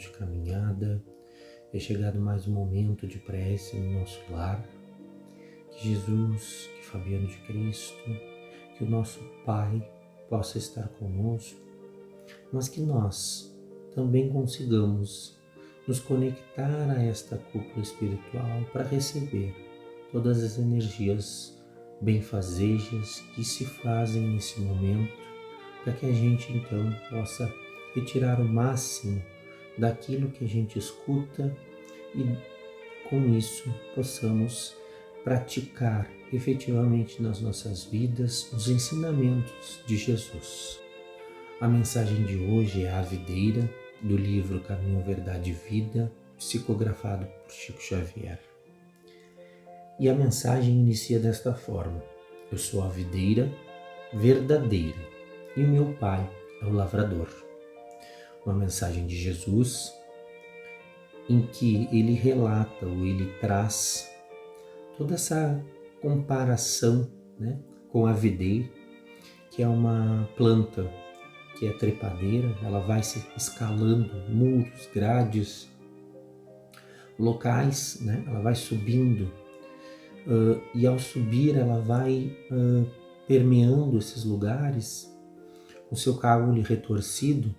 de caminhada, é chegado mais um momento de prece no nosso lar. Que Jesus, que Fabiano de Cristo, que o nosso Pai possa estar conosco, mas que nós também consigamos nos conectar a esta cúpula espiritual para receber todas as energias benfazejas que se fazem nesse momento, para que a gente então possa retirar o máximo daquilo que a gente escuta e com isso possamos praticar efetivamente nas nossas vidas os ensinamentos de Jesus. A mensagem de hoje é a videira, do livro Caminho, Verdade e Vida, psicografado por Chico Xavier. E a mensagem inicia desta forma: eu sou a videira verdadeira e o meu Pai é o lavrador. Uma mensagem de Jesus em que ele relata ou ele traz toda essa comparação, com a videira, que é uma planta que é trepadeira, ela vai se escalando muros, grades, locais, ela vai subindo e ao subir ela vai permeando esses lugares com seu caule retorcido,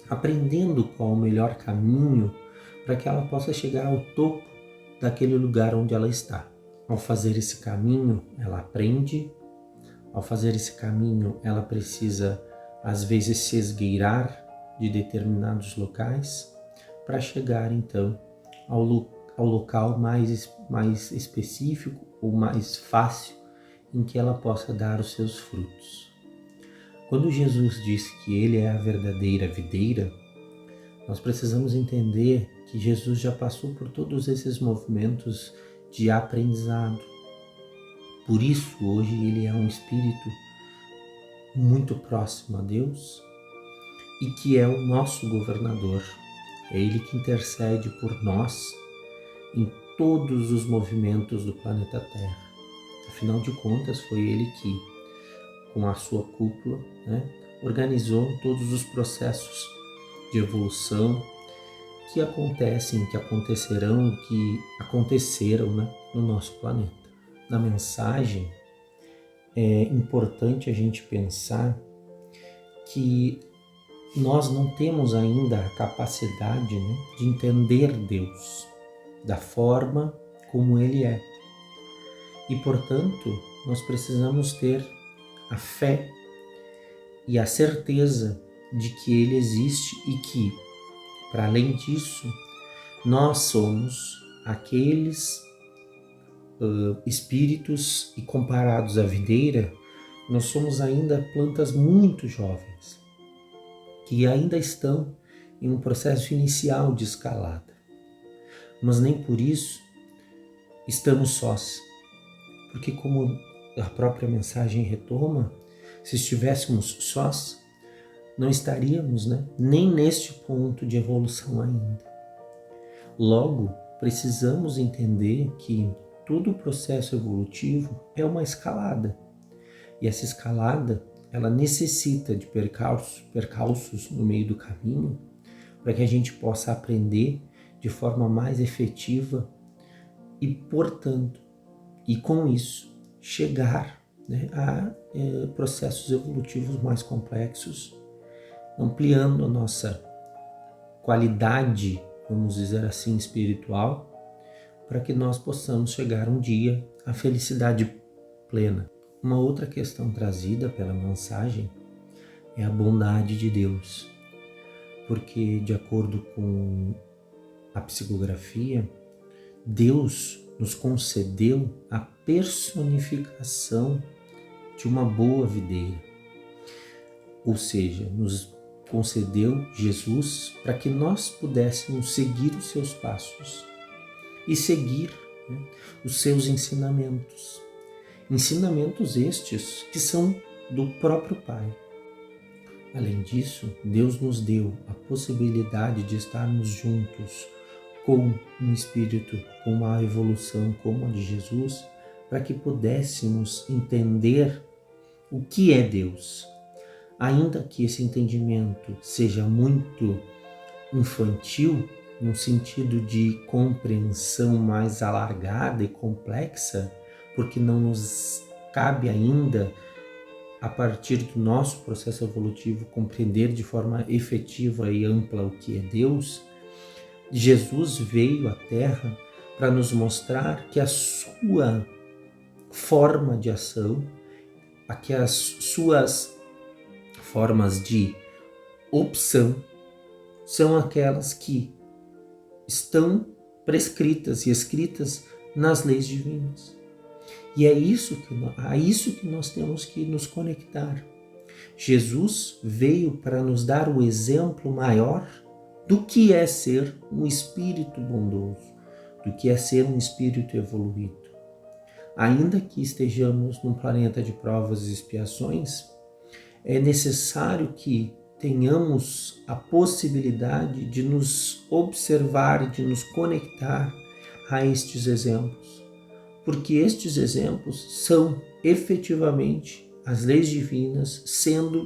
aprendendo qual o melhor caminho para que ela possa chegar ao topo daquele lugar onde ela está. Ao fazer esse caminho, ela aprende. Ao fazer esse caminho, ela precisa, às vezes, se esgueirar de determinados locais para chegar, então, ao local mais específico ou mais fácil em que ela possa dar os seus frutos. Quando Jesus diz que Ele é a verdadeira videira, nós precisamos entender que Jesus já passou por todos esses movimentos de aprendizado. Por isso, hoje, Ele é um espírito muito próximo a Deus e que é o nosso governador. É Ele que intercede por nós em todos os movimentos do planeta Terra. Afinal de contas, foi Ele que, com a sua cúpula, organizou todos os processos de evolução que acontecem, que acontecerão, que aconteceram no nosso planeta. Na mensagem, é importante a gente pensar que nós não temos ainda a capacidade de entender Deus da forma como Ele é. E, portanto, nós precisamos ter a fé e a certeza de que Ele existe e que, para além disso, nós somos aqueles espíritos e comparados à videira, nós somos ainda plantas muito jovens, que ainda estão em um processo inicial de escalada. Mas nem por isso estamos sós, porque como a própria mensagem retoma, se estivéssemos sós, não estaríamos nem neste ponto de evolução ainda. Logo, precisamos entender que todo o processo evolutivo é uma escalada. E essa escalada, ela necessita de percalços no meio do caminho para que a gente possa aprender de forma mais efetiva e, portanto, e com isso, chegar a processos evolutivos mais complexos, ampliando a nossa qualidade, vamos dizer assim, espiritual, para que nós possamos chegar um dia à felicidade plena. Uma outra questão trazida pela mensagem é a bondade de Deus, porque, de acordo com a psicografia, Deus nos concedeu a personificação de uma boa videira, ou seja, nos concedeu Jesus para que nós pudéssemos seguir os seus passos e seguir os seus ensinamentos. Ensinamentos estes que são do próprio Pai. Além disso, Deus nos deu a possibilidade de estarmos juntos com um espírito, com uma evolução como a de Jesus, para que pudéssemos entender o que é Deus. Ainda que esse entendimento seja muito infantil, num sentido de compreensão mais alargada e complexa, porque não nos cabe ainda, a partir do nosso processo evolutivo, compreender de forma efetiva e ampla o que é Deus. Jesus veio à Terra para nos mostrar que a sua forma de ação, que as suas formas de opção são aquelas que estão prescritas e escritas nas leis divinas. E é isso que nós temos que nos conectar. Jesus veio para nos dar o exemplo maior do que é ser um espírito bondoso, do que é ser um espírito evoluído. Ainda que estejamos num planeta de provas e expiações, é necessário que tenhamos a possibilidade de nos observar, de nos conectar a estes exemplos, porque estes exemplos são efetivamente as leis divinas sendo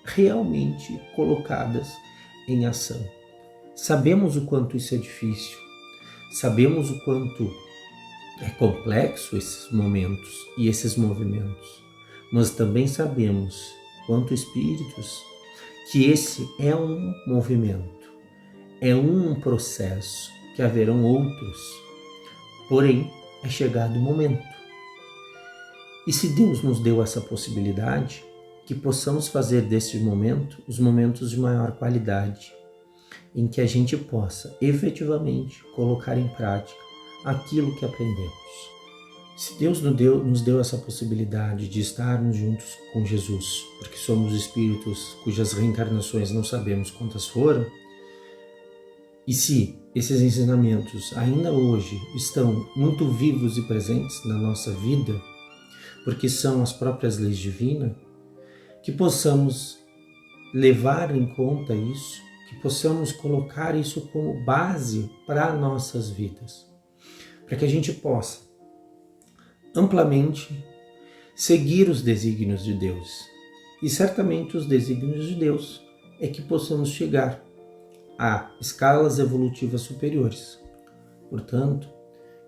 realmente colocadas em ação. Sabemos o quanto isso é difícil, sabemos o quanto é complexo esses momentos e esses movimentos, mas também sabemos, quanto espíritos, que esse é um movimento, é um processo, que haverão outros, porém é chegado o momento. E se Deus nos deu essa possibilidade, que possamos fazer deste momento os momentos de maior qualidade, em que a gente possa efetivamente colocar em prática aquilo que aprendemos. Se Deus nos deu essa possibilidade de estarmos juntos com Jesus, porque somos espíritos cujas reencarnações não sabemos quantas foram, e se esses ensinamentos ainda hoje estão muito vivos e presentes na nossa vida, porque são as próprias leis divinas, que possamos levar em conta isso, que possamos colocar isso como base para nossas vidas, para que a gente possa amplamente seguir os desígnios de Deus. E certamente os desígnios de Deus é que possamos chegar a escalas evolutivas superiores. Portanto,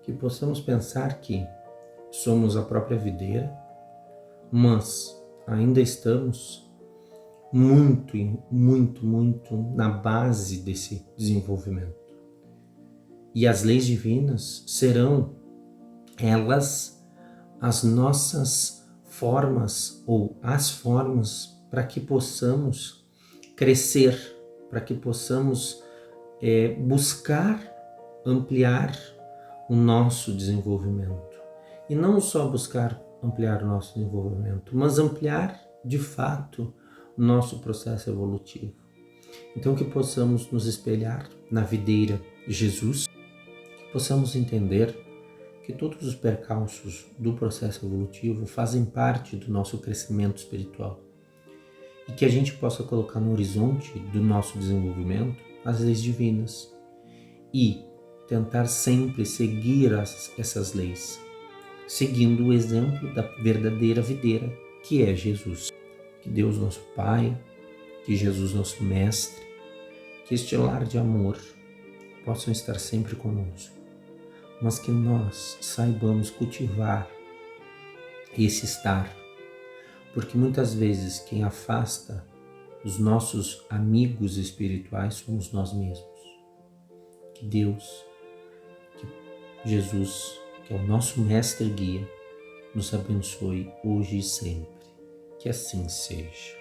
que possamos pensar que somos a própria videira, mas ainda estamos muito na base desse desenvolvimento. E as leis divinas serão elas as nossas formas ou as formas para que possamos crescer, para que possamos buscar ampliar o nosso desenvolvimento. E não só buscar ampliar o nosso desenvolvimento, mas ampliar de fato o nosso processo evolutivo. Então que possamos nos espelhar na videira de Jesus, que possamos entender que todos os percalços do processo evolutivo fazem parte do nosso crescimento espiritual e que a gente possa colocar no horizonte do nosso desenvolvimento as leis divinas e tentar sempre seguir essas leis, seguindo o exemplo da verdadeira videira, que é Jesus. Que Deus, nosso Pai, que Jesus, nosso Mestre, que este lar de amor possam estar sempre conosco, mas que nós saibamos cultivar esse estar, porque muitas vezes quem afasta os nossos amigos espirituais somos nós mesmos. Que Deus, que Jesus, que é o nosso mestre guia, nos abençoe hoje e sempre. Que assim seja.